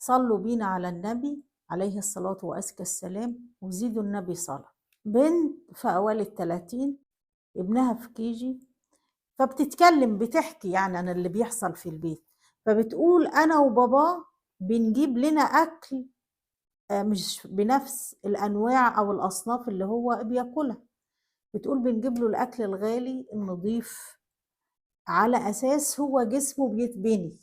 صلوا بينا على النبي عليه الصلاة وأزكى السلام وزيدوا النبي صلاة. بنت في أوائل ال30، ابنها في كيجي، فبتتكلم بتحكي يعني عن اللي بيحصل في البيت، فبتقول أنا وبابا بنجيب لنا أكل مش بنفس الأنواع أو الأصناف اللي هو بياكلها. بتقول بنجيب له الأكل الغالي النظيف على أساس هو جسمه بيتبني،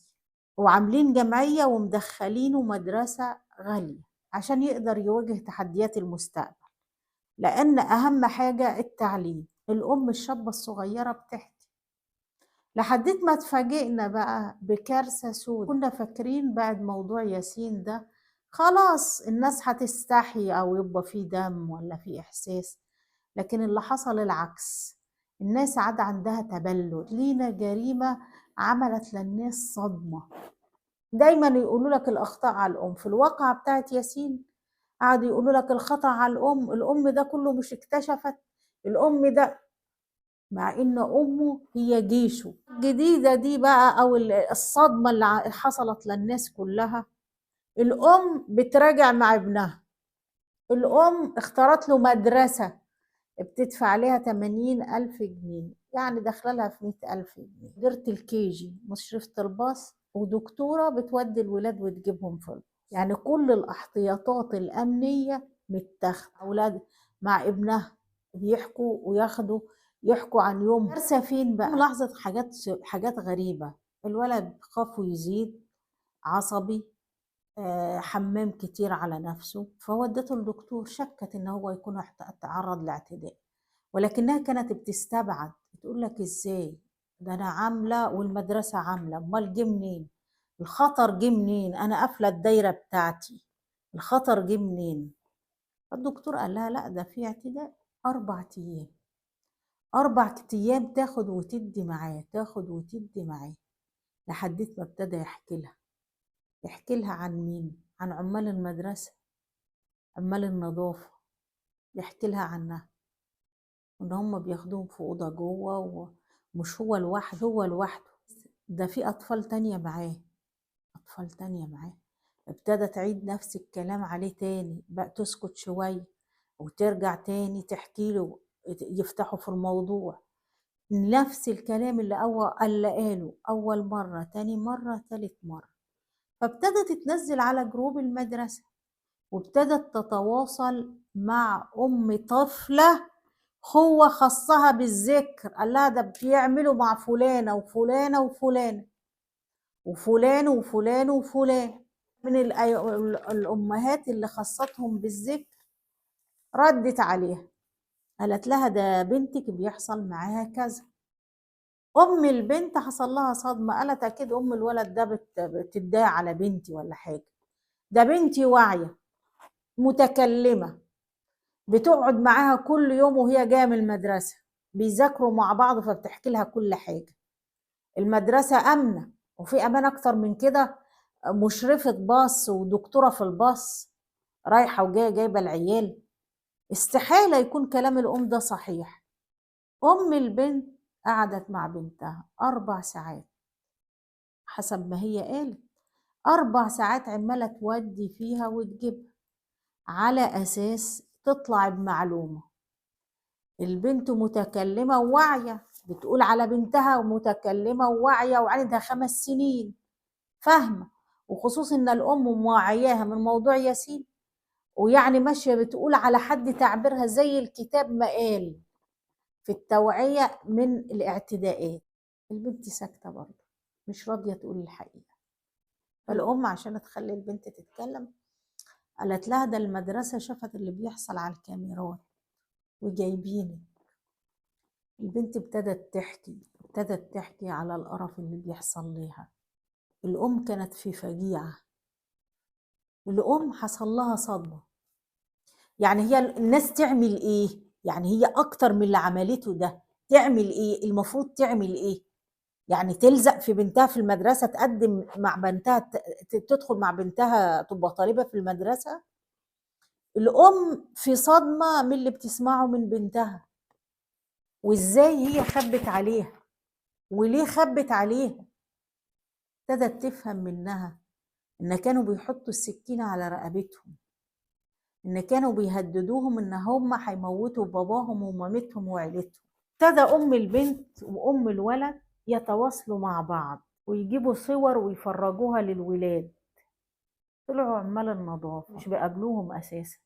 وعاملين جمعية ومدخلينه مدرسة غالية عشان يقدر يواجه تحديات المستقبل، لأن أهم حاجة التعليم. الأم الشابة الصغيرة بتحكي لحديت ما اتفاجئنا بقى بكارثة سودة. كنا فاكرين بعد موضوع ياسين ده خلاص الناس هتستحي أو يبقى فيه دم ولا فيه إحساس، لكن اللي حصل العكس. الناس عاد عندها تبلد، لينا جريمة عملت للناس صدمة. دايما يقولوا لك الأخطاء على الأم. في الواقعة بتاعت ياسين قعدوا يقولوا لك الخطأ على الأم ده كله مش اكتشفت الأم ده، مع إن أمه هي جيشه. الجديدة دي بقى أو الصدمة اللي حصلت للناس كلها، الأم بتراجع مع ابنها. الأم اختارت له مدرسة بتدفع عليها 80,000 جنيه، يعني داخلها في 100,000 جنيه. مديرة الكيجي، مشرفة الباص، ودكتورة بتودي الولاد وتجيبهم في الباص. يعني كل الاحتياطات الأمنية متاخدة. أولاد مع ابنها بيحكوا وياخدوا يحكوا عن يوم كارثة. فين بقى؟ ملاحظة حاجات غريبة. الولد خافه يزيد، عصبي، حمام كتير على نفسه، فودته الدكتور. شكت ان هو يكون تعرض لاعتداء، ولكنها كانت بتستبعد، بتقول لك ازاي ده انا عامله والمدرسه عامله، امال جه منين الخطر؟ جه منين؟ انا قافله الدايره بتاعتي، الخطر جه منين؟ فالدكتور قال لها لا، ده في اعتداء. 4 ايام، 4 ايام تاخد وتدي معاه، تاخد وتدي معاه، لحديت ما ابتدى يحكي لها عن مين؟ عن عمال المدرسه، عمال النظافة. يحكي لها عنها وإن هم بياخدوهم في أوضة جوه، ومش هو لوحده، ده في أطفال تانية معاه، أطفال تانية معاه. ابتدت تعيد نفس الكلام عليه تاني، بقى تسكت شوية وترجع تاني تحكي له، يفتحوا في الموضوع نفس الكلام اللي قاله أول مرة، تاني مرة، تالت مرة. فابتدت تنزل على جروب المدرسة، وابتدت تتواصل مع أم طفلة هو خصها بالذكر، قال لها ده بيعملوا مع فلانة وفلانة وفلانة وفلان وفلان وفلان. من الأمهات اللي خصتهم بالذكر ردت عليها، قالت لها ده بنتك بيحصل معاها كذا. أم البنت حصل لها صدمة، قالت أكيد أم الولد ده بتدعي على بنتي ولا حاجة. ده بنتي واعية متكلمة، بتقعد معاها كل يوم وهي جايه من المدرسه، بيذاكروا مع بعض فبتحكي لها كل حاجه. المدرسه امنه، وفي امان اكتر من كده؟ مشرفه باص ودكتوره في الباص رايحه وجايه جايبه العيال. استحاله يكون كلام الام ده صحيح. ام البنت قعدت مع بنتها 4 ساعات حسب ما هي قالت، 4 ساعات عماله تودي فيها وتجيب على اساس تطلع بمعلومه. البنت متكلمة وواعية، بتقول على بنتها ومتكلمة وواعية وعندها 5 سنين فاهمة، وخصوصا ان الام موعياها من موضوع ياسين، ويعني ماشية بتقول على حد تعبيرها زي الكتاب ما قال في التوعية من الاعتداءات. البنت ساكتة برضه، مش راضية تقول الحقيقة. فالام عشان تخلي البنت تتكلم قالت لها ده المدرسة شافت اللي بيحصل على الكاميرات وجايبينك. البنت ابتدت تحكي على القرف اللي بيحصل لها. الأم كانت في فجيعة، الأم حصل لها صدمة. يعني هي الناس تعمل إيه؟ يعني هي أكتر من اللي عملته ده تعمل إيه؟ المفروض تعمل إيه؟ يعني تلزق في بنتها في المدرسة، تقدم مع بنتها، تدخل مع بنتها تبقى طالبة في المدرسة؟ الأم في صدمة من اللي بتسمعه من بنتها، وإزاي هي خبت عليها وليه خبت عليها. ابتدت تفهم منها إن كانوا بيحطوا السكينة على رقبتهم، إن كانوا بيهددوهم إن هم هيموتوا باباهم ومامتهم وعيلتهم. ابتدى أم البنت وأم الولد يتواصلوا مع بعض ويجيبوا صور ويفرجوها للولاد. طلعوا عمال النظافة مش بيقابلوهم أساسا.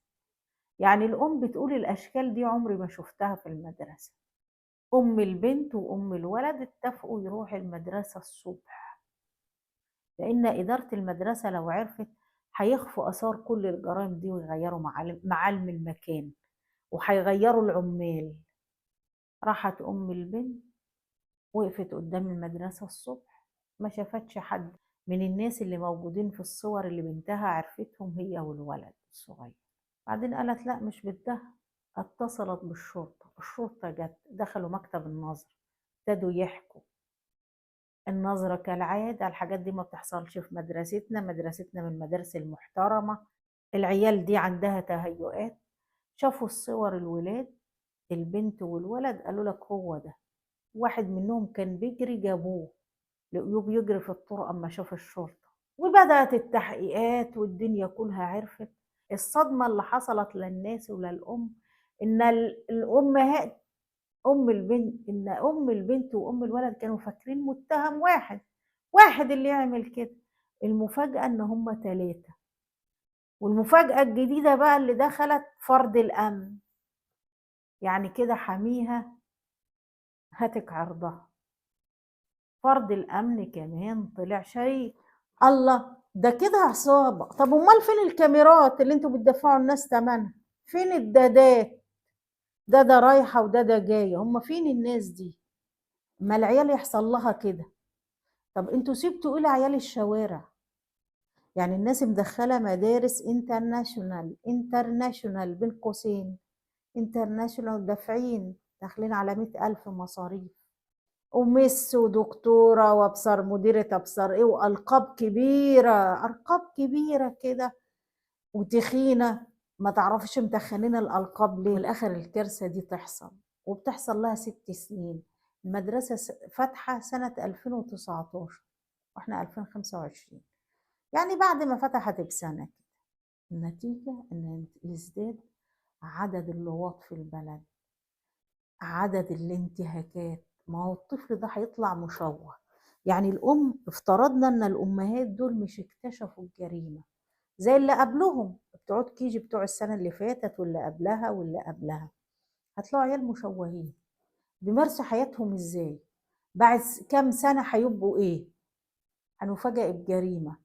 يعني الأم بتقول الأشكال دي عمري ما شفتها في المدرسة. أم البنت وأم الولد اتفقوا يروحوا المدرسة الصبح، لأن إدارة المدرسة لو عرفت هيخفوا آثار كل الجرائم دي ويغيروا معالم المكان وهيغيروا العمال. راحت أم البنت وقفت قدام المدرسة الصبح، ما شافتش حد من الناس اللي موجودين في الصور اللي بنتها عرفتهم هي والولد الصغير. بعدين قالت لا مش بدها، اتصلت بالشرطة، الشرطة جت، دخلوا مكتب النظر، ابتدوا يحكوا. النظرة كالعادة الحاجات دي ما بتحصلش في مدرستنا، مدرستنا من المدارس المحترمة، العيال دي عندها تهيؤات. شافوا الصور الولاد، البنت والولد، قالوا لك هو ده. واحد منهم كان بيجري جابوه، لقيوه بيجري في الطرق اما شاف الشرطة. وبدأت التحقيقات والدنيا كلها عرفت. الصدمة اللي حصلت للناس وللأم إن الأمهات، أم البنت وأم الولد كانوا فاكرين متهم واحد، واحد اللي يعمل كده. المفاجأة إن هما 3. والمفاجأة الجديدة بقى اللي دخلت فرد الأمن، يعني كده حميها هتك عرضها. فرد الأمن كمان طلع شيء. الله، ده كده عصابة. طب أمال فين الكاميرات اللي انتوا بتدفعوا الناس تمنها؟ فين الدادات؟ ده رايحة وده جاية، هم فين الناس دي؟ ما العيال يحصل لها كده. طب انتوا سيبتوا ايه لعيال الشوارع؟ يعني الناس مدخلة مدارس انترناشونال بين قوسين، انترناشونال، دافعين داخلين على 100,000 مصاريف، ومس ودكتورة وابصر مديرة ابصر ايه، والقاب كبيرة، ارقاب كبيرة كده وتخينة، ما تعرفش متخنين الالقاب ليه. والاخر الكارثة دي تحصل، وبتحصل لها 6 سنين. المدرسة فاتحة سنة 2019 واحنا 2025، يعني بعد ما فتحت بسنة كده. النتيجة ان يزداد عدد اللواط في البلد، عدد الانتهاكات. ما هو الطفل ده هيطلع مشوه. يعني افترضنا ان الامهات دول مش اكتشفوا الجريمة زي اللي قبلهم بتوع كيجي بتوع السنة اللي فاتت واللي قبلها واللي قبلها، هتلاقوا عيال مشوهين بيمارسوا حياتهم ازاي؟ بعد كام سنة هيبقوا ايه؟ هنفاجئ بجريمة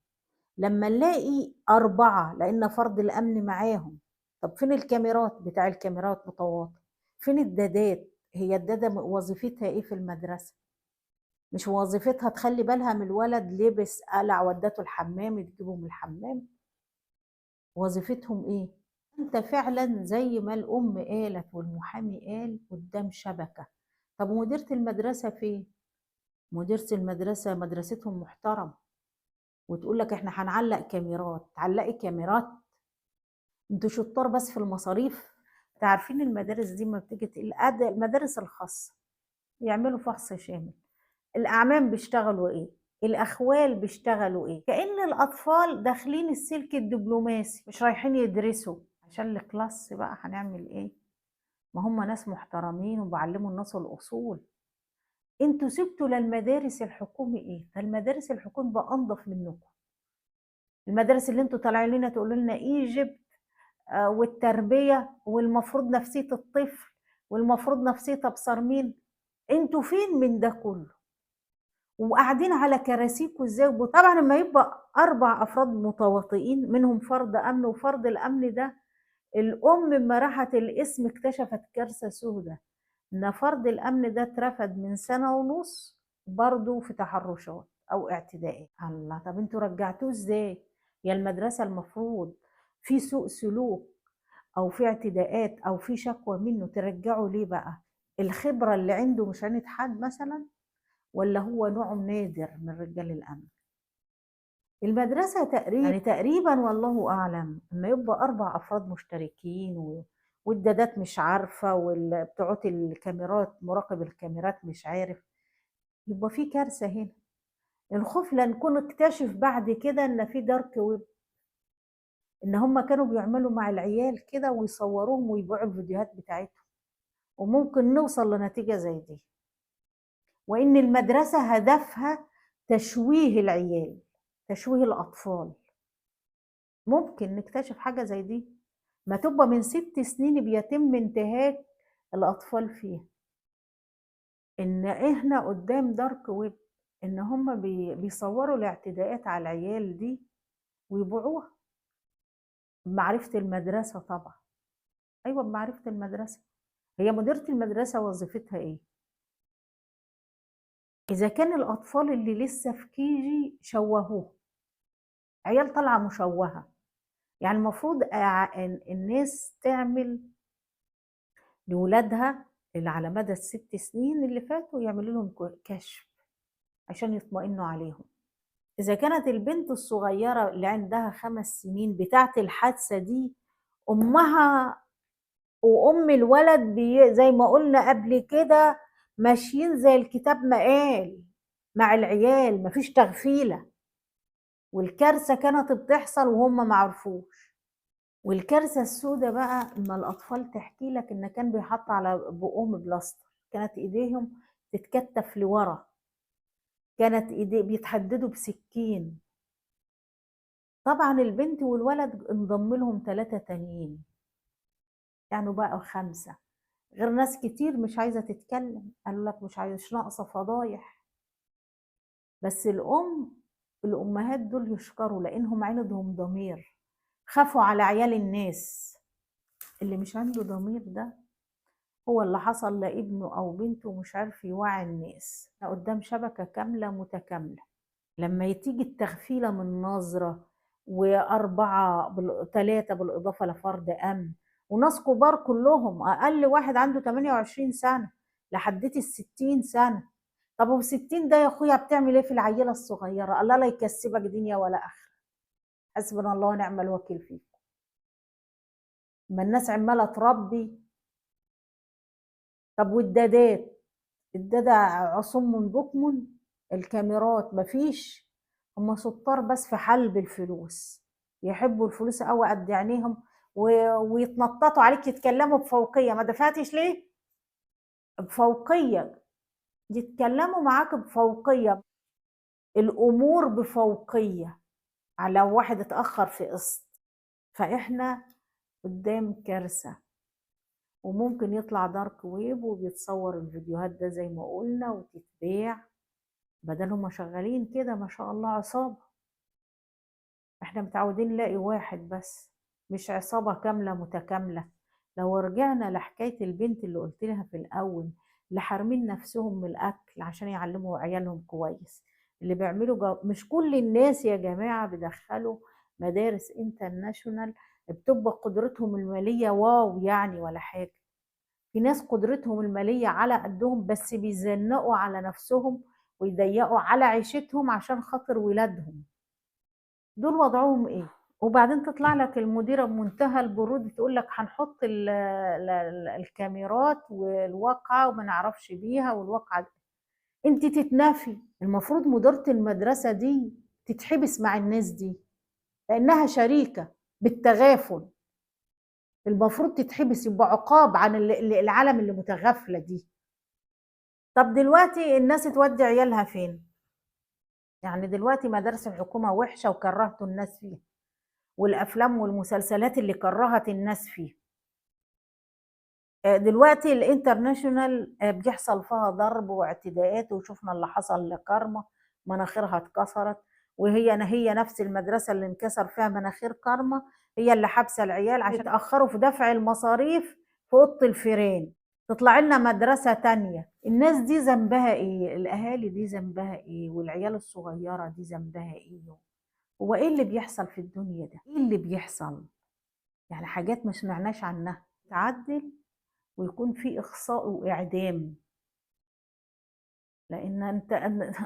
لما نلاقي 4 لان فرد الامن معاهم. طب فين الكاميرات؟ بتاع الكاميرات متواطئ. فين الدادات؟ هي الدادة وظيفتها ايه في المدرسة؟ مش وظيفتها تخلي بالها من الولد لبس قلع ودته الحمام تجيبه من الحمام؟ وظيفتهم ايه؟ انت فعلا زي ما الام قالت والمحامي قال قدام شبكة. طب ومديرة المدرسة فين؟ مديرة المدرسة مدرستهم محترمة وتقول لك احنا هنعلق كاميرات. تعلقي كاميرات؟ انتوا شطار بس في المصاريف. عارفين المدارس دي ما بتيجي المدارس الخاصة يعملوا فحص شامل، الأعمام بيشتغلوا إيه؟ الأخوال بيشتغلوا إيه؟ كأن الأطفال داخلين السلك الدبلوماسي مش رايحين يدرسوا. عشان الكلاس بقى هنعمل إيه؟ ما هم ناس محترمين وبعلموا الناس الأصول. انتوا سبتوا للمدارس الحكومي إيه؟ فالمدارس الحكومي بقى أنظف منكم. المدارس اللي انتوا طالعين لنا تقولوا لنا ايجيبت والتربية والمفروض نفسية الطفل والمفروض نفسية أبصر مين، انتوا فين من ده كله؟ وقاعدين على كراسيكوا ازاي؟ طبعا لما يبقى 4 افراد متواطئين منهم فرد امن، وفرد الامن ده الام لما راحت القسم اكتشفت كارثه سودة، ان فرد الامن ده اترفد من 1.5 سنة برضه في تحرشات او اعتداءات. الله، طب انتوا رجعتوه ازاي؟ يا المدرسه المفروض في سوء سلوك او في اعتداءات او في شكوى منه ترجعوا ليه بقى؟ الخبره اللي عنده مش عند حد مثلا، ولا هو نوع نادر من رجال الامن؟ المدرسه تقريبا يعني تقريبا والله اعلم اما يبقى 4 افراد مشتركين والدادات مش عارفه وبتوع الكاميرات مراقب الكاميرات مش عارف، يبقى في كارثه هنا. الخوف لا نكون اكتشف بعد كده إن في دارك ويب، إن هم كانوا بيعملوا مع العيال كده ويصوروهم ويبيعوا الفيديوهات بتاعتهم، وممكن نوصل لنتيجة زي دي، وإن المدرسة هدفها تشويه العيال، تشويه الأطفال. ممكن نكتشف حاجة زي دي، ما تبقى من 6 سنين بيتم انتهاك الأطفال فيها، إن إحنا قدام دارك ويب، إن هم بيصوروا الاعتداءات على العيال دي ويبيعوها بمعرفة المدرسة طبعا. أيوة بمعرفة المدرسة. هي مديرة المدرسة وظيفتها إيه؟ إذا كان الأطفال اللي لسه في كيجي شوهوه، عيال طالعة مشوهة، يعني المفروض الناس تعمل لولادها اللي على مدى ال6 سنين اللي فاتوا يعملوا لهم كشف عشان يطمئنوا عليهم. إذا كانت البنت الصغيرة اللي عندها 5 سنين بتاعت الحادثة دي أمها وأم الولد زي ما قلنا قبل كده ماشيين زي الكتاب ما قال مع العيال، مفيش تغفيلة، والكارثة كانت بتحصل وهم معرفوش. والكارثة السوداء بقى اما الأطفال تحكي لك إن كان بيحط على بقهم بلاستر، كانت إيديهم تتكتف لورا، كانت إيديه بيتحددوا بسكين. طبعا البنت والولد انضم لهم 3 تانيين، يعني بقى 5، غير ناس كتير مش عايزة تتكلم، قالوا لك مش ناقصة فضايح. بس الأمهات دول يشكروا لأنهم عندهم ضمير، خافوا على عيال الناس. اللي مش عنده ضمير ده هو اللي حصل لابنه أو بنته مش عارف يوعي الناس. احنا قدام شبكة كاملة متكاملة، لما تيجي التغفيلة من نظرة و4 3 بالإضافة لفرد أمن وناس كبار كلهم، أقل واحد عنده 28 سنة لحديت ال60 سنة. طب و60 ده يا أخويا بتعمل إيه في العيلة الصغيرة؟ الله لا يكسبك دنيا ولا آخرة. حسبنا الله ونعم الوكيل فيكم. ما الناس عمالة تربي. طب والدادات، الدادة عصم بكم، الكاميرات مفيش، هم ستار بس في حلب الفلوس، يحبوا الفلوس قوي قد عينيهم ويتنططوا عليك، يتكلموا بفوقية. ما دفعتش ليه؟ بفوقية، يتكلموا معاك بفوقية، الأمور بفوقية على لو واحد اتأخر في قسط. فإحنا قدام كارثة، وممكن يطلع دارك ويب وبيتصور الفيديوهات ده زي ما قلنا وتتباع، بدل هما شغالين كده ما شاء الله عصابة. احنا متعودين نلاقي واحد بس، مش عصابة كاملة متكاملة. لو رجعنا لحكاية البنت اللي قلت لها في الأول، اللي حارمين نفسهم من الأكل عشان يعلموا عيالهم كويس، اللي بيعملوا مش كل الناس يا جماعة بيدخلوا مدارس انترناشونال بتبقى قدرتهم المالية واو يعني ولا حاجة. في ناس قدرتهم المالية على قدهم بس بيزنقوا على نفسهم ويضيقوا على عيشتهم عشان خاطر ولادهم. دول وضعهم ايه؟ وبعدين تطلع لك المديرة بمنتهى البرود تقول لك هنحط الكاميرات والواقعة وما نعرفش بيها والواقعة. انت تتنافي. المفروض مديرة المدرسة دي تتحبس مع الناس دي لأنها شريكة بالتغافل. المفروض تتحبس، يبقى عقاب عن العالم اللي متغافلة دي. طب دلوقتي الناس تودي عيالها فين؟ يعني دلوقتي مدارس الحكومة وحشة وكرهتوا الناس فيها، والأفلام والمسلسلات اللي كرهت الناس فيها. دلوقتي الانترناشونال بيحصل فيها ضرب واعتداءات، وشفنا اللي حصل لكارما مناخيرها اتكسرت، وهي نفس المدرسة اللي انكسر فيها مناخير كارما هي اللي حابسة العيال عشان يتأخروا في دفع المصاريف في أوضة الفيران. تطلع لنا مدرسة تانية. الناس دي ذنبها ايه؟ الأهالي دي ذنبها ايه؟ والعيال الصغيرة دي ذنبها ايه؟ هو ايه اللي بيحصل في الدنيا ده؟ ايه اللي بيحصل؟ يعني حاجات ما سمعناش عنها. تعدل ويكون في اخصاء واعدام، لان انت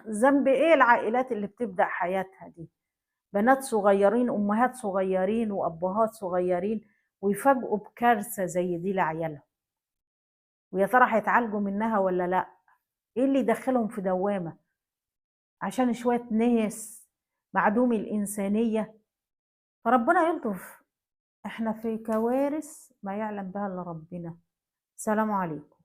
ذنب ايه العائلات اللي بتبدا حياتها دي؟ بنات صغيرين، امهات صغيرين وابهات صغيرين، ويفاجئوا بكارثه زي دي لعيالهم. ويا ترى هيتعالجوا منها ولا لا؟ ايه اللي يدخلهم في دوامه؟ عشان شوية ناس معدومي الإنسانية، فربنا يلطف. إحنا في كوارث ما يعلم بها إلا ربنا. سلام عليكم.